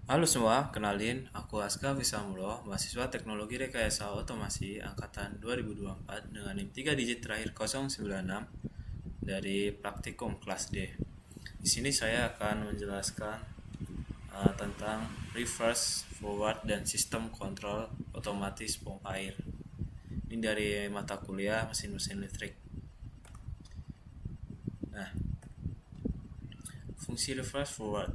Halo semua, kenalin, aku Aska Wisamulo, mahasiswa Teknologi Rekayasa Otomasi Angkatan 2024 dengan NIM 3 digit terakhir 096 dari praktikum kelas D. Di sini saya akan menjelaskan tentang reverse, forward, dan sistem kontrol otomatis pompa air. Ini dari mata kuliah mesin-mesin listrik. Nah, fungsi reverse forward.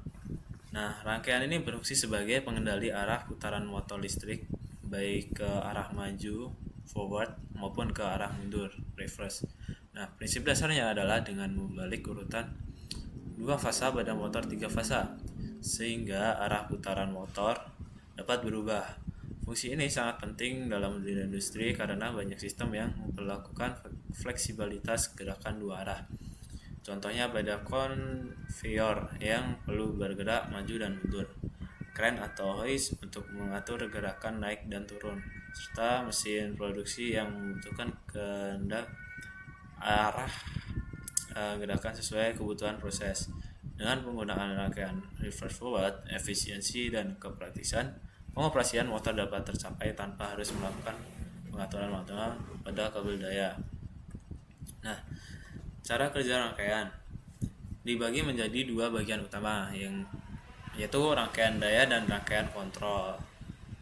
Nah, rangkaian ini berfungsi sebagai pengendali arah putaran motor listrik baik ke arah maju forward maupun ke arah mundur reverse. Nah, prinsip dasarnya adalah dengan membalik urutan dua fasa pada motor tiga fasa sehingga arah putaran motor dapat berubah. Fungsi ini sangat penting dalam dunia industri karena banyak sistem yang memperlakukan fleksibilitas gerakan dua arah. Contohnya pada konveyor yang perlu bergerak maju dan mundur, kren atau hoist untuk mengatur gerakan naik dan turun, serta mesin produksi yang membutuhkan kehendak arah gerakan sesuai kebutuhan proses. Dengan penggunaan rangkaian reverse forward, efisiensi dan kepraktisan pengoperasian motor dapat tercapai tanpa harus melakukan pengaturan manual pada kabel daya. Nah, cara kerja rangkaian dibagi menjadi dua bagian utama yaitu rangkaian daya dan rangkaian kontrol.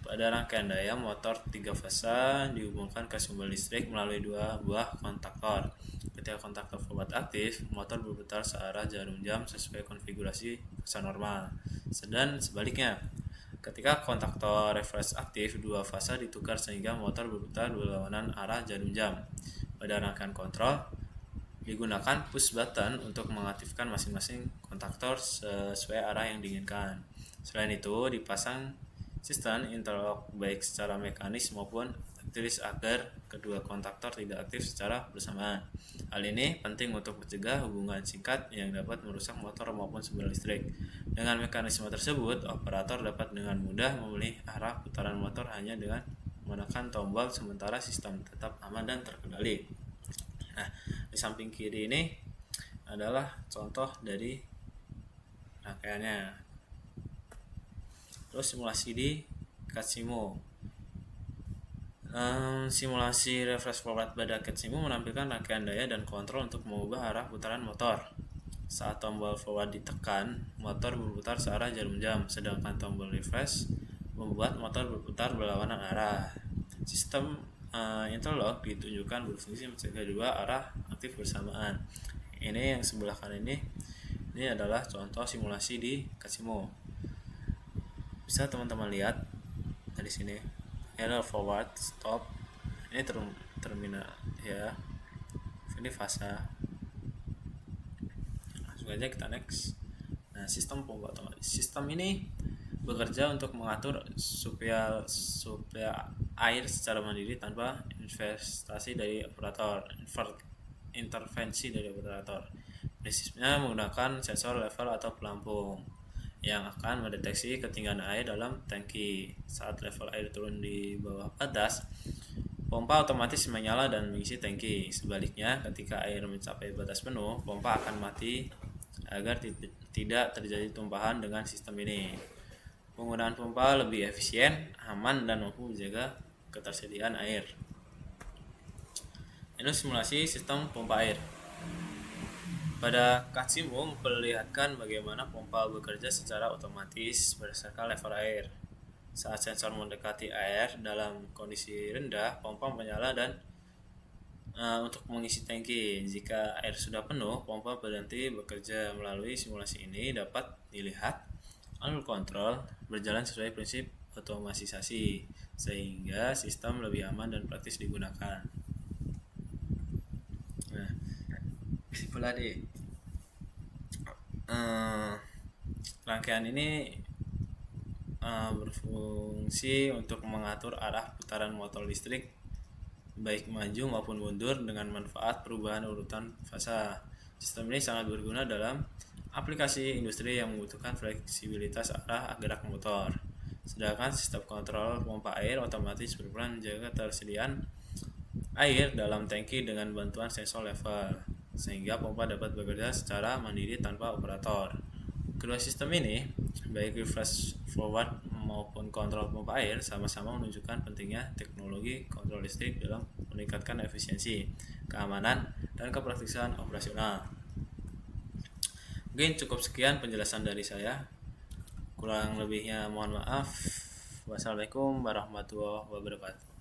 Pada rangkaian daya, motor tiga fasa dihubungkan ke sumber listrik melalui dua buah kontaktor. Ketika kontaktor forward aktif, motor berputar searah jarum jam sesuai konfigurasi fasa normal. Dan sebaliknya, ketika kontaktor reverse aktif, dua fasa ditukar sehingga motor berputar berlawanan arah jarum jam. Pada rangkaian kontrol, digunakan push button untuk mengaktifkan masing-masing kontaktor sesuai arah yang diinginkan. Selain itu, dipasang sistem interlock baik secara mekanis maupun elektris agar kedua kontaktor tidak aktif secara bersamaan. Hal ini penting untuk mencegah hubungan singkat yang dapat merusak motor maupun sumber listrik. Dengan mekanisme tersebut, operator dapat dengan mudah memilih arah putaran motor hanya dengan menekan tombol sementara sistem tetap aman dan terkendali. Nah, di samping kiri ini adalah contoh dari rangkaiannya. Terus simulasi di Katsimo. Simulasi reverse forward pada Katsimo menampilkan rangkaian daya dan kontrol untuk mengubah arah putaran motor. Saat tombol forward ditekan, motor berputar searah jarum jam, sedangkan tombol reverse membuat motor berputar berlawanan arah. Sistem interlock ditunjukkan berfungsi mencegah dua arah aktif bersamaan. Ini yang sebelah kanan ini adalah contoh simulasi di Katsimo. Bisa teman-teman lihat dari sini. Ini forward, stop. Ini terminal ya. Ini fasa. Langsung aja kita next. Nah, sistem pompa otomatis. Sistem ini bekerja untuk mengatur supaya air secara mandiri tanpa intervensi dari operator. Prinsipnya menggunakan sensor level atau pelampung yang akan mendeteksi ketinggian air dalam tangki. Saat level air turun di bawah batas, pompa otomatis menyala dan mengisi tangki. Sebaliknya, ketika air mencapai batas penuh, pompa akan mati agar tidak terjadi tumpahan dengan sistem ini. Penggunaan pompa lebih efisien, aman, dan mampu menjaga ketersediaan air. Ini simulasi sistem pompa air. Pada Katsimo memperlihatkan bagaimana pompa bekerja secara otomatis berdasarkan level air. Saat sensor mendekati air dalam kondisi rendah, pompa menyala dan untuk mengisi tangki. Jika air sudah penuh, pompa berhenti bekerja. Melalui simulasi ini dapat dilihat alur kontrol berjalan sesuai prinsip otomatisasi sehingga sistem lebih aman dan praktis digunakan. Nah, pula di rangkaian ini berfungsi untuk mengatur arah putaran motor listrik baik maju maupun mundur dengan manfaat perubahan urutan fasa. Sistem ini sangat berguna dalam aplikasi industri yang membutuhkan fleksibilitas arah gerak motor. Sedangkan sistem kontrol pompa air otomatis berperan menjaga ketersediaan air dalam tangki dengan bantuan sensor level, sehingga pompa dapat bekerja secara mandiri tanpa operator. Kedua sistem ini, baik reverse forward maupun kontrol pompa air, sama-sama menunjukkan pentingnya teknologi kontrol listrik dalam meningkatkan efisiensi, keamanan, dan kepraktisan operasional. Mungkin cukup sekian penjelasan dari saya. Kurang lebihnya mohon maaf. Wassalamualaikum warahmatullahi wabarakatuh.